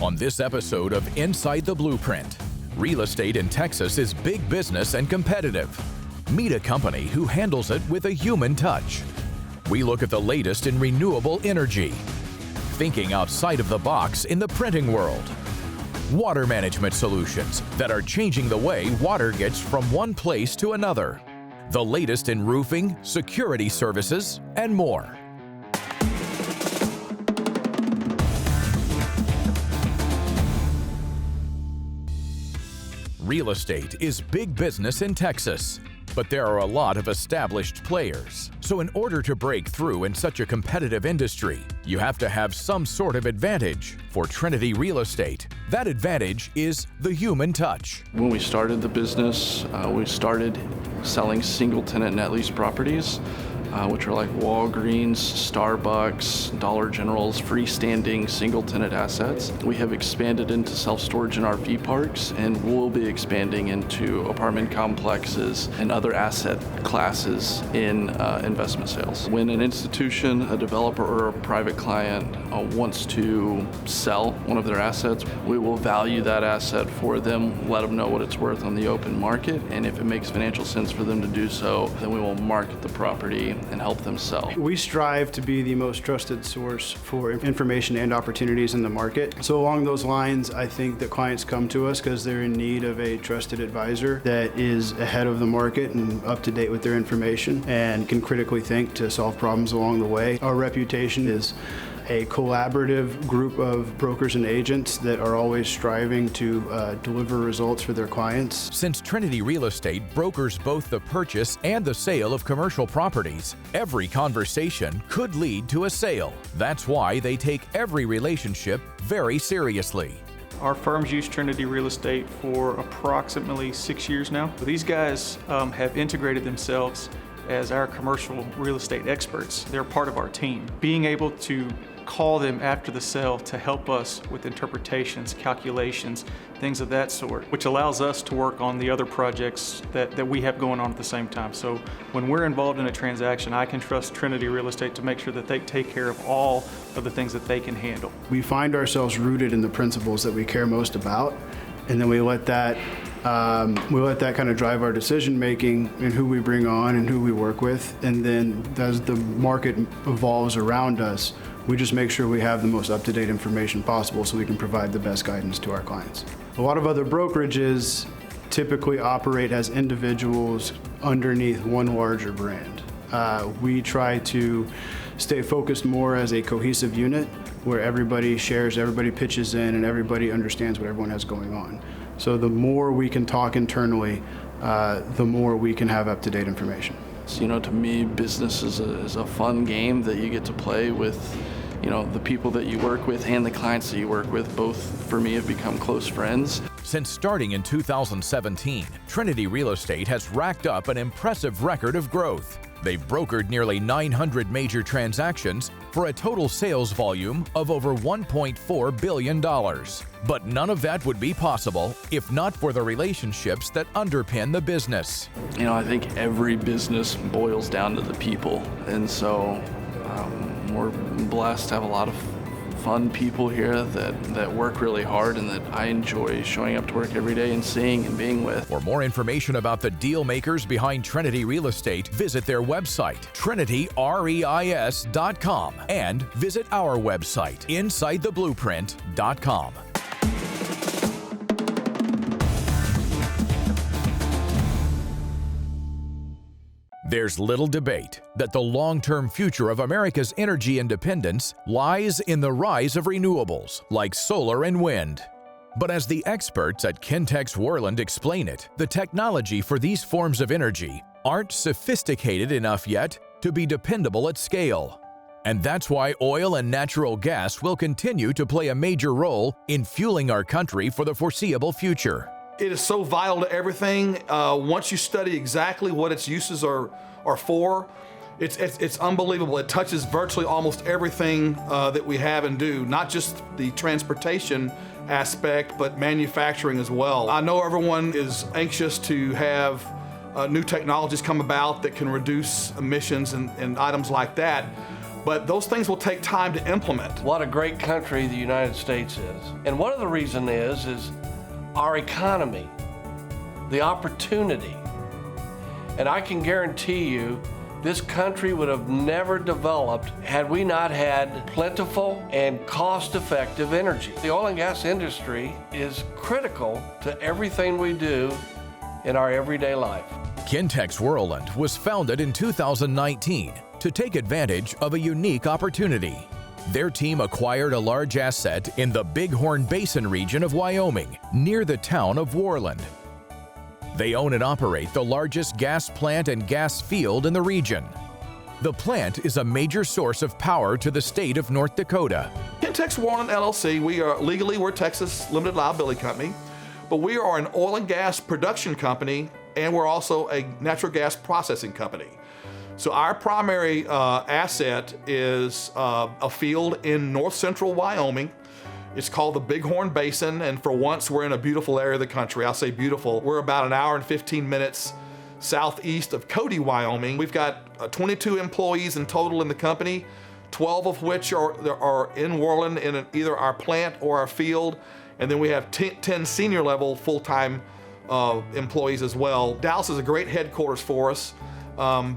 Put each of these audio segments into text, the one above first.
On this episode of Inside the Blueprint, real estate in Texas is big business and competitive. Meet a company who handles it with a human touch. We look at the latest in renewable energy, thinking outside of the box in the printing world, water management solutions that are changing the way water gets from one place to another, the latest in roofing, security services, and more. Real estate is big business in Texas, but there are a lot of established players. So in order to break through in such a competitive industry, you have to have some sort of advantage. For Trinity Real Estate, that advantage is the human touch. When we started the business, we started selling single-tenant net lease properties, which are like Walgreens, Starbucks, Dollar General's freestanding single-tenant assets. We have expanded into self-storage and RV parks, and we'll be expanding into apartment complexes and other asset classes in investment sales. When an institution, a developer, or a private client wants to sell one of their assets, we will value that asset for them, let them know what it's worth on the open market, and if it makes financial sense for them to do so, then we will market the property and help them sell. We strive to be the most trusted source for information and opportunities in the market. So along those lines, I think that clients come to us because they're in need of a trusted advisor that is ahead of the market and up to date with their information and can critically think to solve problems along the way. Our reputation is a collaborative group of brokers and agents that are always striving to deliver results for their clients. Since Trinity Real Estate brokers both the purchase and the sale of commercial properties, every conversation could lead to a sale. That's why they take every relationship very seriously. Our firm's used Trinity Real Estate for approximately 6 years now. These guys have integrated themselves as our commercial real estate experts. They're part of our team. Being able to call them after the sale to help us with interpretations, calculations, things of that sort, which allows us to work on the other projects that we have going on at the same time. So when we're involved in a transaction, I can trust Trinity Real Estate to make sure that they take care of all of the things that they can handle. We find ourselves rooted in the principles that we care most about, and then we let that kind of drive our decision making and who we bring on and who we work with. And then as the market evolves around us, we just make sure we have the most up-to-date information possible so we can provide the best guidance to our clients. A lot of other brokerages typically operate as individuals underneath one larger brand. We try to stay focused more as a cohesive unit where everybody shares, everybody pitches in, and everybody understands what everyone has going on. So the more we can talk internally, the more we can have up-to-date information. So, to me, business is a fun game that you get to play with, the people that you work with and the clients that you work with. Both, for me, have become close friends. Since starting in 2017, Trinity Real Estate has racked up an impressive record of growth. They've brokered nearly 900 major transactions for a total sales volume of over $1.4 billion. But none of that would be possible if not for the relationships that underpin the business. I think every business boils down to the people. And so we're blessed to have a lot of fun people here that work really hard and that I enjoy showing up to work every day and seeing and being with. For more information about the deal makers behind Trinity Real Estate, visit their website, trinityreis.com, and visit our website, insidetheblueprint.com. There's little debate that the long-term future of America's energy independence lies in the rise of renewables like solar and wind. But as the experts at Kintex Worland explain it, the technology for these forms of energy aren't sophisticated enough yet to be dependable at scale. And that's why oil and natural gas will continue to play a major role in fueling our country for the foreseeable future. It is so vital to everything. Once you study exactly what its uses are for, it's unbelievable. It touches virtually almost everything that we have and do, not just the transportation aspect, but manufacturing as well. I know everyone is anxious to have new technologies come about that can reduce emissions and items like that. but those things will take time to implement. What a great country the United States is. And one of the reasons is our economy, the opportunity. And I can guarantee you, this country would have never developed had we not had plentiful and cost-effective energy. The oil and gas industry is critical to everything we do in our everyday life. Kintex Whirlwind was founded in 2019 to take advantage of a unique opportunity. Their team acquired a large asset in the Bighorn Basin region of Wyoming, near the town of Worland. They own and operate the largest gas plant and gas field in the region. The plant is a major source of power to the state of North Dakota. Kintex Whirlwind LLC, we're a Texas limited liability company, but we are an oil and gas production company, and we're also a natural gas processing company. So our primary asset is a field in north central Wyoming. It's called the Bighorn Basin, and for once we're in a beautiful area of the country. I'll say beautiful. We're about an hour and 15 minutes southeast of Cody, Wyoming. We've got 22 employees in total in the company, 12 of which are in Worland in either our plant or our field, and then we have 10 senior level full-time employees as well. Dallas is a great headquarters for us,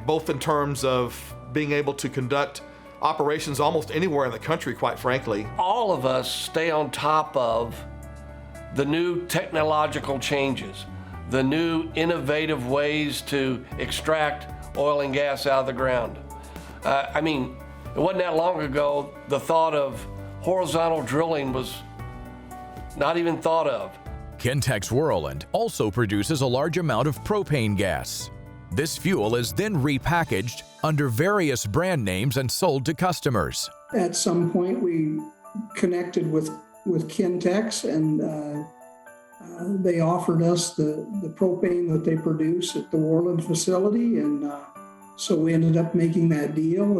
both in terms of being able to conduct operations almost anywhere in the country, quite frankly. All of us stay on top of the new technological changes, the new innovative ways to extract oil and gas out of the ground. It wasn't that long ago the thought of horizontal drilling was not even thought of. Kintex Whirlwind also produces a large amount of propane gas. This fuel is then repackaged under various brand names and sold to customers. At some point, we connected with Kintex, and they offered us the propane that they produce at the Worland facility, and so we ended up making that deal.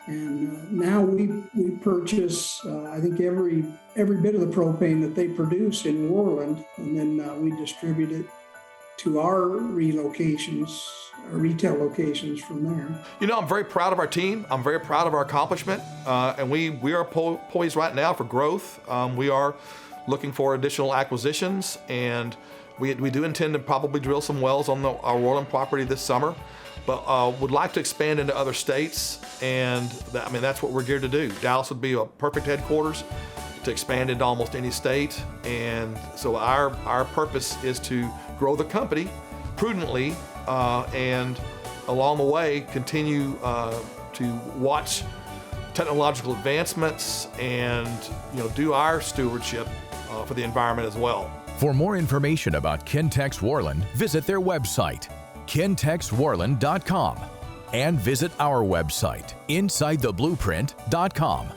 And now we purchase, I think, every bit of the propane that they produce in Worland, and then we distribute it to our relocations, our retail locations from there. You know, I'm very proud of our team. I'm very proud of our accomplishment, and we are poised right now for growth. We are looking for additional acquisitions, and we do intend to probably drill some wells on our Worland property this summer, but would like to expand into other states, and that's what we're geared to do. Dallas would be a perfect headquarters to expand into almost any state, and so our purpose is to grow the company prudently, and along the way continue to watch technological advancements and do our stewardship for the environment as well. For more information about Kintex Whirlwind, visit their website, kintexwhirlwind.com, and visit our website, insidetheblueprint.com.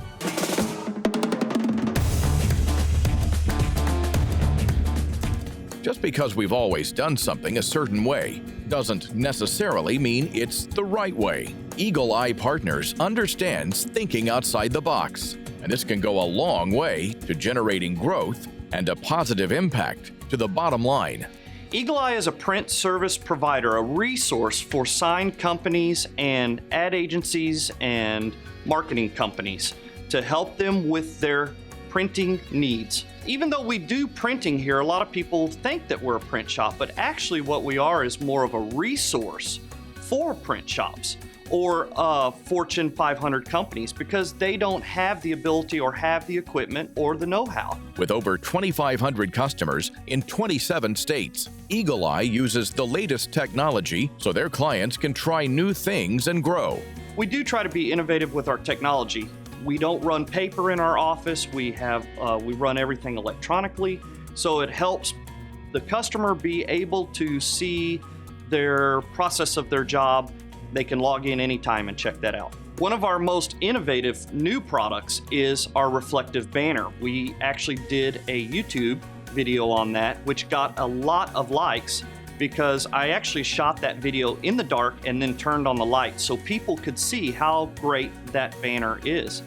Just because we've always done something a certain way doesn't necessarily mean it's the right way. Eagle Eye Partners understands thinking outside the box, and this can go a long way to generating growth and a positive impact to the bottom line. Eagle Eye is a print service provider, a resource for sign companies and ad agencies and marketing companies to help them with their printing needs. Even though we do printing here, a lot of people think that we're a print shop, but actually what we are is more of a resource for print shops or Fortune 500 companies, because they don't have the ability or have the equipment or the know-how. With over 2,500 customers in 27 states, Eagle Eye uses the latest technology so their clients can try new things and grow. We do try to be innovative with our technology. We don't run paper in our office. We run everything electronically, so it helps the customer be able to see their process of their job. They can log in anytime and check that out. One of our most innovative new products is our reflective banner. We actually did a YouTube video on that, which got a lot of likes because I actually shot that video in the dark and then turned on the light so people could see how great that banner is.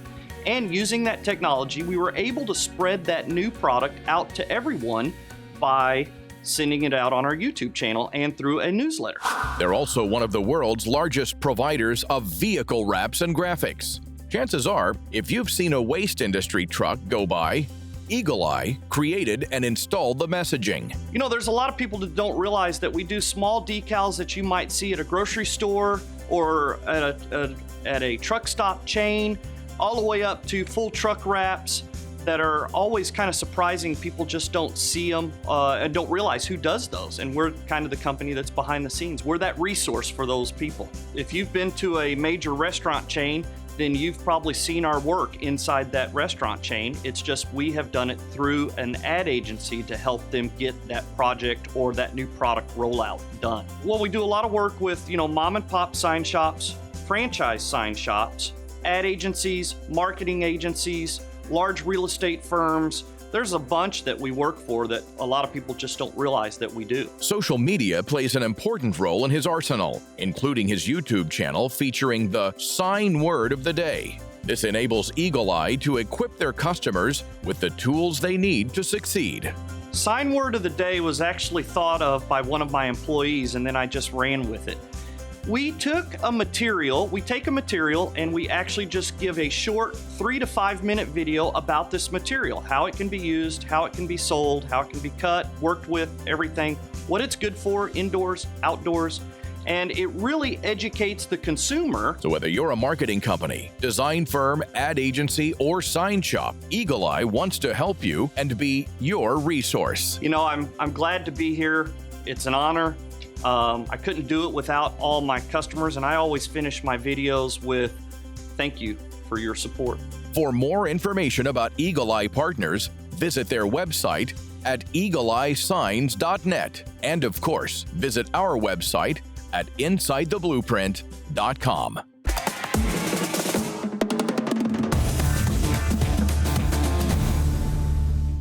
And using that technology, we were able to spread that new product out to everyone by sending it out on our YouTube channel and through a newsletter. They're also one of the world's largest providers of vehicle wraps and graphics. Chances are, if you've seen a waste industry truck go by, Eagle Eye created and installed the messaging. You know, there's a lot of people that don't realize that we do small decals that you might see at a grocery store or at a truck stop chain, all the way up to full truck wraps that are always kind of surprising. People just don't see them and don't realize who does those. And we're kind of the company that's behind the scenes. We're that resource for those people. If you've been to a major restaurant chain, then you've probably seen our work inside that restaurant chain. It's just we have done it through an ad agency to help them get that project or that new product rollout done. Well, we do a lot of work with, mom and pop sign shops, franchise sign shops, ad agencies, marketing agencies, large real estate firms. There's a bunch that we work for that a lot of people just don't realize that we do. Social media plays an important role in his arsenal, including his YouTube channel featuring the sign word of the day. This enables Eagle Eye to equip their customers with the tools they need to succeed. Sign word of the day was actually thought of by one of my employees, and then I just ran with it. We take a material and we actually just give a short 3 to 5 minute video about this material, how it can be used, how it can be sold, how it can be cut, worked with, everything, what it's good for, indoors, outdoors, and it really educates the consumer. So whether you're a marketing company, design firm, ad agency, or sign shop, Eagle Eye wants to help you and be your resource. I'm glad to be here. It's an honor. I couldn't do it without all my customers, and I always finish my videos with thank you for your support. For more information about Eagle Eye Partners, visit their website at eagleeyesigns.net. And of course, visit our website at insidetheblueprint.com.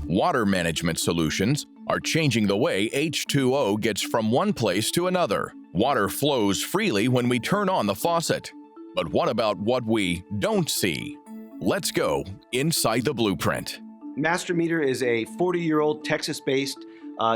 Water management solutions are changing the way H2O gets from one place to another. Water flows freely when we turn on the faucet. But what about what we don't see? Let's go inside the blueprint. Master Meter is a 40-year-old Texas-based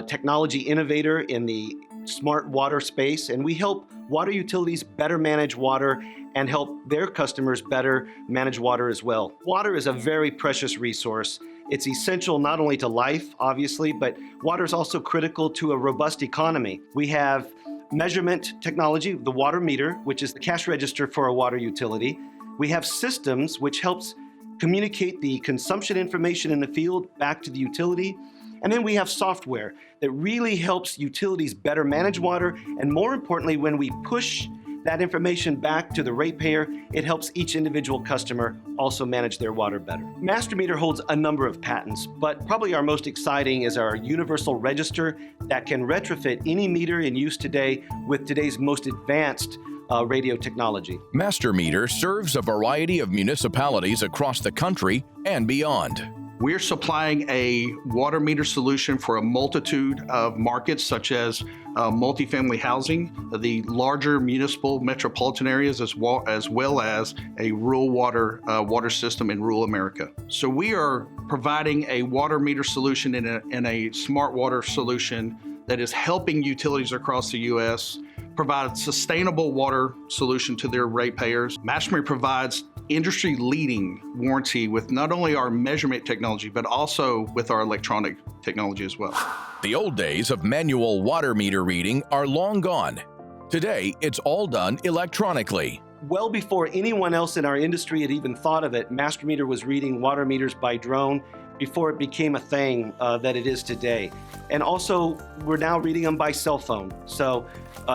technology innovator in the smart water space, and we help water utilities better manage water and help their customers better manage water as well. Water is a very precious resource. It's essential not only to life, obviously, but water is also critical to a robust economy. We have measurement technology, the water meter, which is the cash register for a water utility. We have systems, which helps communicate the consumption information in the field back to the utility. And then we have software that really helps utilities better manage water. And more importantly, when we push that information back to the ratepayer, it helps each individual customer also manage their water better. Master Meter holds a number of patents, but probably our most exciting is our universal register that can retrofit any meter in use today with today's most advanced radio technology. Master Meter serves a variety of municipalities across the country and beyond. We're supplying a water meter solution for a multitude of markets, such as multifamily housing, the larger municipal metropolitan areas, as well as a rural water system in rural America. So we are providing a water meter solution in a smart water solution that is helping utilities across the U.S. provide sustainable water solution to their ratepayers. Master Meter provides industry-leading warranty with not only our measurement technology, but also with our electronic technology as well. The old days of manual water meter reading are long gone. Today, it's all done electronically. Well before anyone else in our industry had even thought of it, Master Meter was reading water meters by drone before it became a thing that it is today. And also, we're now reading them by cell phone. So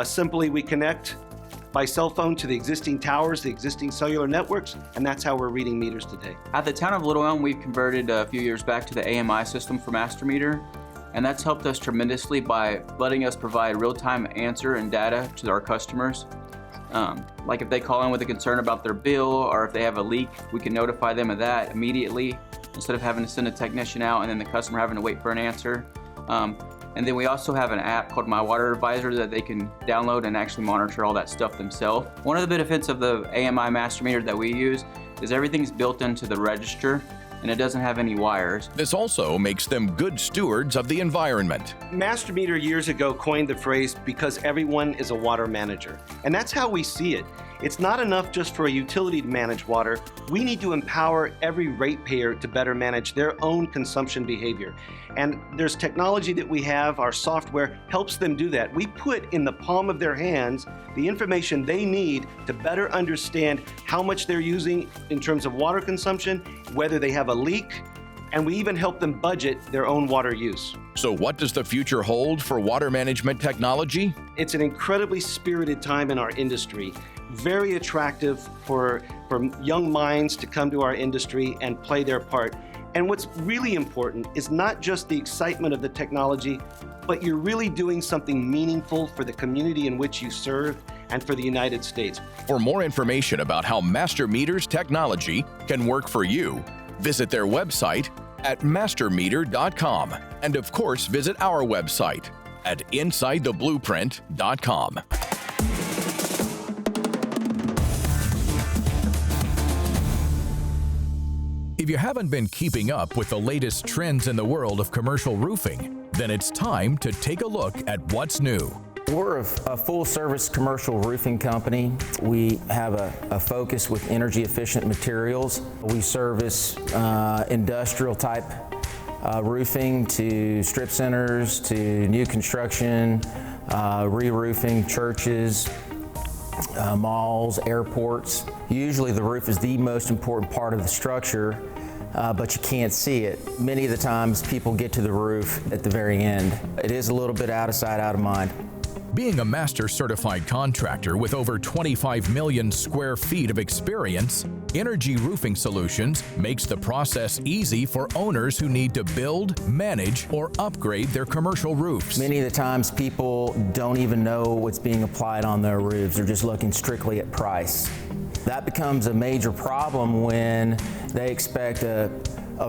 simply we connect by cell phone to the existing towers, the existing cellular networks, and that's how we're reading meters today. At the town of Little Elm, we've converted a few years back to the AMI system for Master Meter, and that's helped us tremendously by letting us provide real-time answer and data to our customers. Like if they call in with a concern about their bill or if they have a leak, we can notify them of that immediately instead of having to send a technician out and then the customer having to wait for an answer. And then we also have an app called My Water Advisor that they can download and actually monitor all that stuff themselves. One of the benefits of the AMI Master Meter that we use is everything's built into the register and it doesn't have any wires. This also makes them good stewards of the environment. Master Meter years ago coined the phrase, because everyone is a water manager. And that's how we see it. It's not enough just for a utility to manage water. We need to empower every ratepayer to better manage their own consumption behavior. And there's technology that we have, our software helps them do that. We put in the palm of their hands the information they need to better understand how much they're using in terms of water consumption, whether they have a leak, and we even help them budget their own water use. So what does the future hold for water management technology? It's an incredibly spirited time in our industry, very attractive for young minds to come to our industry and play their part. And what's really important is not just the excitement of the technology, but you're really doing something meaningful for the community in which you serve and for the United States. For more information about how Master Meters technology can work for you, visit their website at mastermeter.com. And of course, visit our website at insidetheblueprint.com. If you haven't been keeping up with the latest trends in the world of commercial roofing, then it's time to take a look at what's new. We're a full-service commercial roofing company. We have a focus with energy-efficient materials. We service industrial-type roofing to strip centers, to new construction, re-roofing churches, malls, airports. Usually the roof is the most important part of the structure, but you can't see it. Many of the times people get to the roof at the very end. It is a little bit out of sight, out of mind. Being a master certified contractor with over 25 million square feet of experience, Energy Roofing Solutions makes the process easy for owners who need to build, manage, or upgrade their commercial roofs. Many of the times people don't even know what's being applied on their roofs. They're just looking strictly at price. That becomes a major problem when they expect a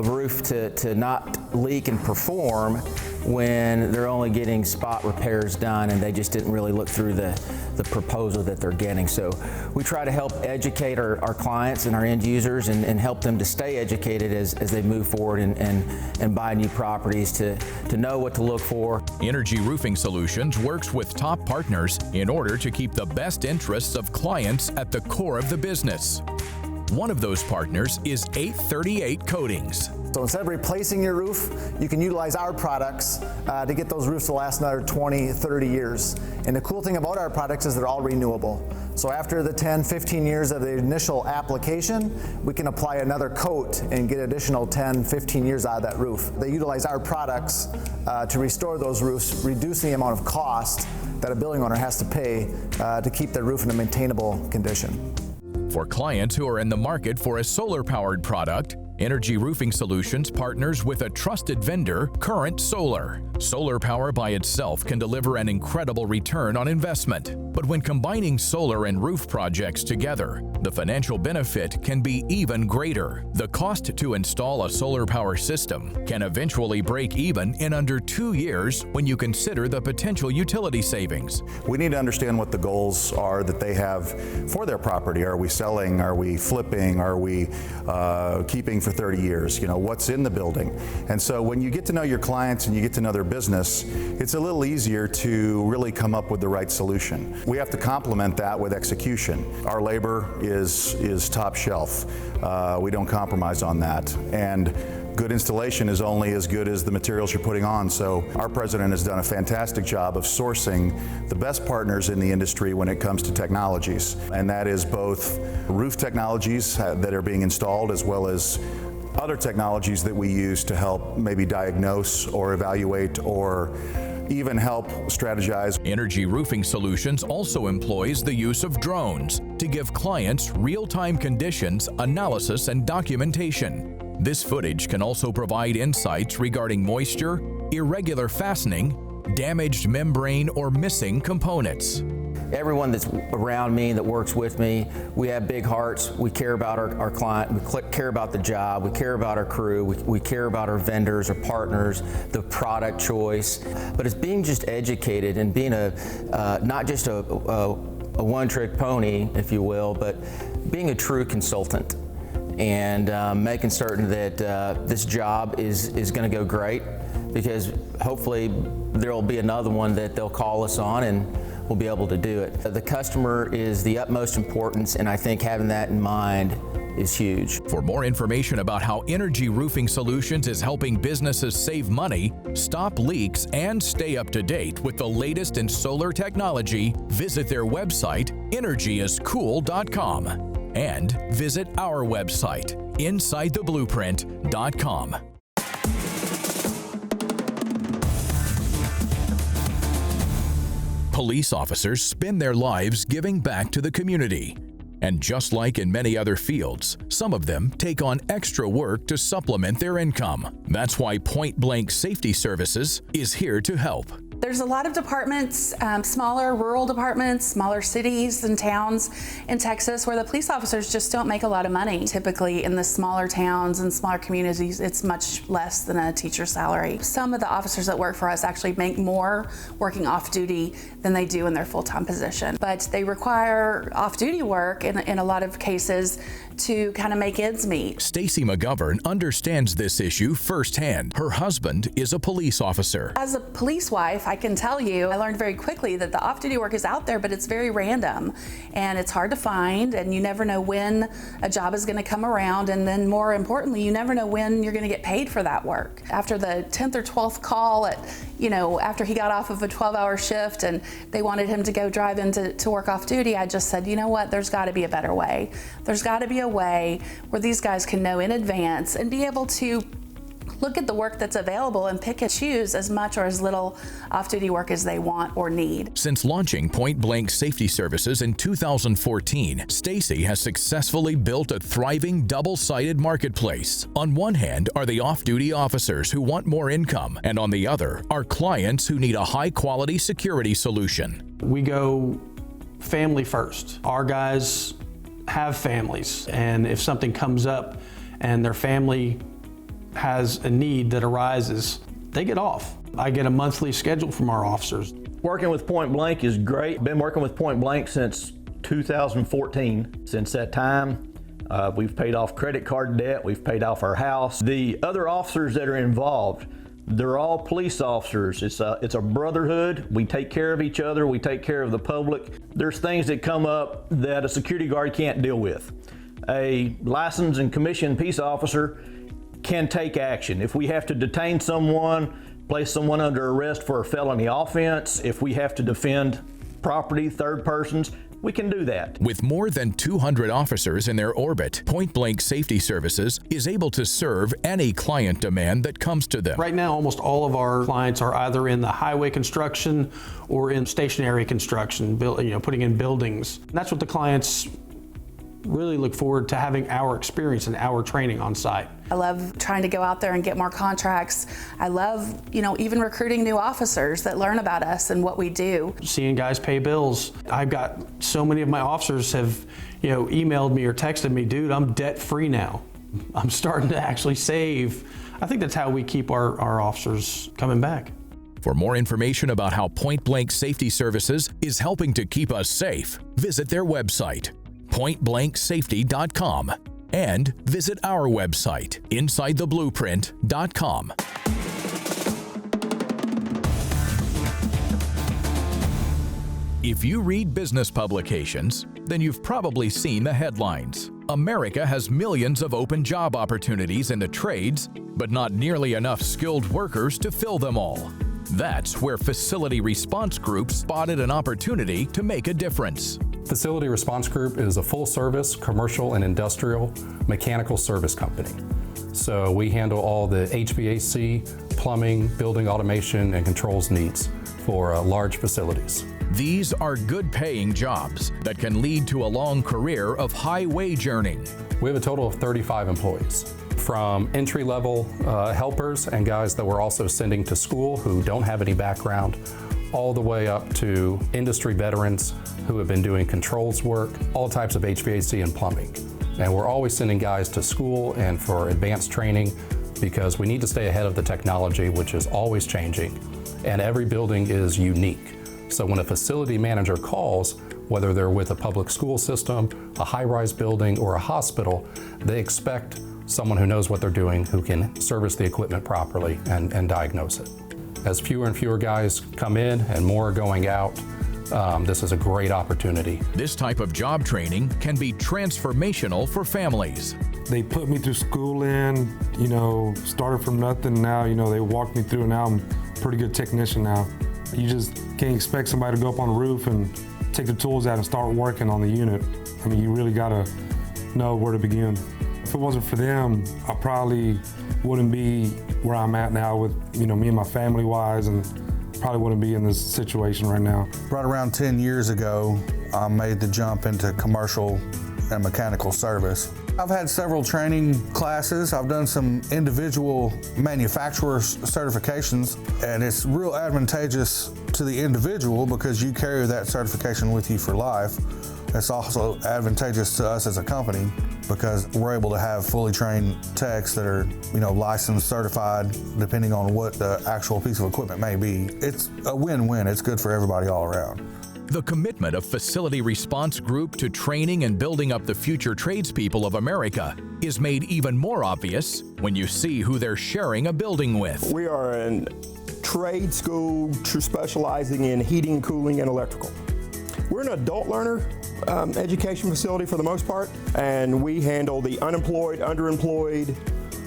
roof to not leak and perform when they're only getting spot repairs done and they just didn't really look through the proposal that they're getting. So we try to help educate our clients and our end users and help them to stay educated as they move forward and buy new properties to know what to look for. Energy Roofing Solutions works with top partners in order to keep the best interests of clients at the core of the business. One of those partners is 838 Coatings. So instead of replacing your roof, you can utilize our products to get those roofs to last another 20, 30 years. And the cool thing about our products is they're all renewable. So after the 10, 15 years of the initial application, we can apply another coat and get additional 10, 15 years out of that roof. They utilize our products to restore those roofs, reducing the amount of cost that a building owner has to pay to keep their roof in a maintainable condition. For clients who are in the market for a solar-powered product, Energy Roofing Solutions partners with a trusted vendor, Current Solar. Solar power by itself can deliver an incredible return on investment. But when combining solar and roof projects together, the financial benefit can be even greater. The cost to install a solar power system can eventually break even in under 2 years when you consider the potential utility savings. We need to understand what the goals are that they have for their property. Are we selling? Are we flipping? Are we keeping for 30 years? You know, what's in the building? And so when you get to know your clients and you get to know their business, it's a little easier to really come up with the right solution. We have to complement that with execution. Our labor is top shelf. We don't compromise on that. And good installation is only as good as the materials you're putting on. So our president has done a fantastic job of sourcing the best partners in the industry when it comes to technologies. And that is both roof technologies that are being installed as well as other technologies that we use to help maybe diagnose or evaluate or even help strategize. Energy Roofing Solutions also employs the use of drones to give clients real-time conditions, analysis, and documentation. This footage can also provide insights regarding moisture, irregular fastening, damaged membrane, or missing components. Everyone that's around me, that works with me, we have big hearts. We care about our client. We care about the job. We care about our crew. We care about our vendors, our partners, the product choice. But it's being just educated and being not just a one-trick pony, if you will, but being a true consultant and making certain that this job is going to go great. Because hopefully there will be another one that they'll call us on and we'll be able to do it. The customer is the utmost importance, and I think having that in mind is huge. For more information about how Energy Roofing Solutions is helping businesses save money, stop leaks, and stay up to date with the latest in solar technology, visit their website, energyiscool.com, and visit our website, insidetheblueprint.com. Police officers spend their lives giving back to the community. And just like in many other fields, some of them take on extra work to supplement their income. That's why Point Blank Safety Services is here to help. There's a lot of departments, smaller rural departments, smaller cities and towns in Texas where the police officers just don't make a lot of money. Typically in the smaller towns and smaller communities, it's much less than a teacher's salary. Some of the officers that work for us actually make more working off duty than they do in their full-time position. But they require off-duty work in a lot of cases to kind of make ends meet. Stacy McGovern understands this issue firsthand. Her husband is a police officer. As a police wife, I can tell you, I learned very quickly that the off-duty work is out there, but it's very random and it's hard to find, and you never know when a job is going to come around, and then more importantly, you never know when you're going to get paid for that work. After the 10th or 12th call after he got off of a 12-hour shift and they wanted him to go drive in to work off duty, I just said, you know what, there's got to be a better way. There's got to be a way where these guys can know in advance and be able to look at the work that's available and pick and choose as much or as little off-duty work as they want or need. Since launching Point Blank Safety Services in 2014, Stacy has successfully built a thriving double-sided marketplace. On one hand are the off-duty officers who want more income, and on the other are clients who need a high-quality security solution. We go family first. Our guys have families, and if something comes up and their family has a need that arises, they get off. I get a monthly schedule from our officers. Working with Point Blank is great. Been working with Point Blank since 2014. Since that time, we've paid off credit card debt, we've paid off our house. The other officers that are involved, they're all police officers. It's a brotherhood. We take care of each other, we take care of the public. There's things that come up that a security guard can't deal with. A licensed and commissioned peace officer can take action. If we have to detain someone, place someone under arrest for a felony offense, if we have to defend property, third persons, we can do that. With more than 200 officers in their orbit, Point Blank Safety Services is able to serve any client demand that comes to them. Right now, almost all of our clients are either in the highway construction or in stationary construction, putting in buildings. And that's what the clients really look forward to, having our experience and our training on site. I love trying to go out there and get more contracts. I love, even recruiting new officers that learn about us and what we do. Seeing guys pay bills. I've got so many of my officers have, emailed me or texted me, dude, I'm debt free now. I'm starting to actually save. I think that's how we keep our officers coming back. For more information about how Point Blank Safety Services is helping to keep us safe, visit their website, pointblanksafety.com, and visit our website, insidetheblueprint.com. If you read business publications, then you've probably seen the headlines. America has millions of open job opportunities in the trades, but not nearly enough skilled workers to fill them all. That's where Facility Response Group spotted an opportunity to make a difference. Facility Response Group is a full-service commercial and industrial mechanical service company. So we handle all the HVAC, plumbing, building automation, and controls needs for large facilities. These are good-paying jobs that can lead to a long career of high-wage earning. We have a total of 35 employees, from entry-level helpers and guys that we're also sending to school who don't have any background, all the way up to industry veterans who have been doing controls work, all types of HVAC and plumbing. And we're always sending guys to school and for advanced training because we need to stay ahead of the technology, which is always changing, and every building is unique. So when a facility manager calls, whether they're with a public school system, a high-rise building, or a hospital, they expect someone who knows what they're doing, who can service the equipment properly and diagnose it. As fewer and fewer guys come in and more are going out, this is a great opportunity. This type of job training can be transformational for families. They put me through schooling, started from nothing. Now, they walked me through, and now I'm a pretty good technician now. You just can't expect somebody to go up on the roof and take the tools out and start working on the unit. I mean, you really gotta know where to begin. If it wasn't for them, I probably wouldn't be where I'm at now with, me and my family wise, and probably wouldn't be in this situation right now. Right around 10 years ago, I made the jump into commercial and mechanical service. I've had several training classes. I've done some individual manufacturer certifications, and it's real advantageous to the individual because you carry that certification with you for life. It's also advantageous to us as a company because we're able to have fully trained techs that are, licensed, certified, depending on what the actual piece of equipment may be. It's a win-win. It's good for everybody all around. The commitment of Facility Response Group to training and building up the future tradespeople of America is made even more obvious when you see who they're sharing a building with. We are a trade school specializing in heating, cooling, and electrical. We're an adult learner education facility for the most part, and we handle the unemployed, underemployed,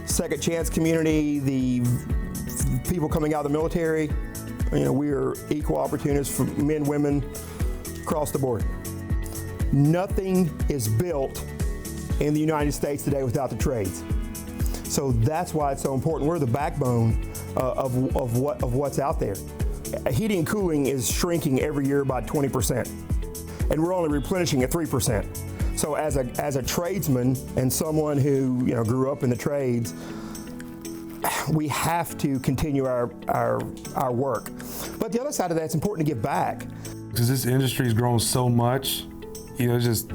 second chance community, the people coming out of the military. We are equal opportunists for men, women, across the board. Nothing is built in the United States today without the trades. So that's why it's so important. We're the backbone of what's out there. Heating and cooling is shrinking every year by 20%, and we're only replenishing at 3%. So as a tradesman and someone who grew up in the trades, we have to continue our work. But the other side of that, it's important to give back. Because this industry has grown so much, just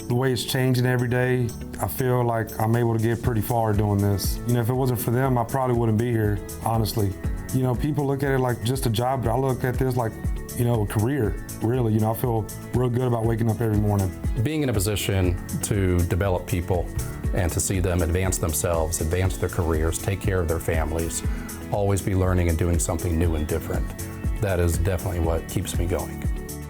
the way it's changing every day, I feel like I'm able to get pretty far doing this. If it wasn't for them, I probably wouldn't be here, honestly. People look at it like just a job, but I look at this like, a career, really. I feel real good about waking up every morning. Being in a position to develop people and to see them advance themselves, advance their careers, take care of their families, always be learning and doing something new and different. That is definitely what keeps me going.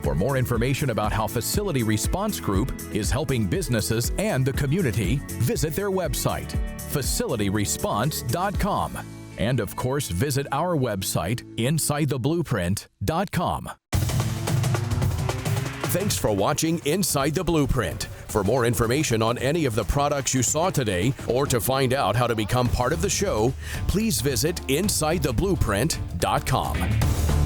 For more information about how Facility Response Group is helping businesses and the community, visit their website, facilityresponse.com. And of course, visit our website, insidetheblueprint.com. Thanks for watching Inside the Blueprint. For more information on any of the products you saw today, or to find out how to become part of the show, please visit insidetheblueprint.com.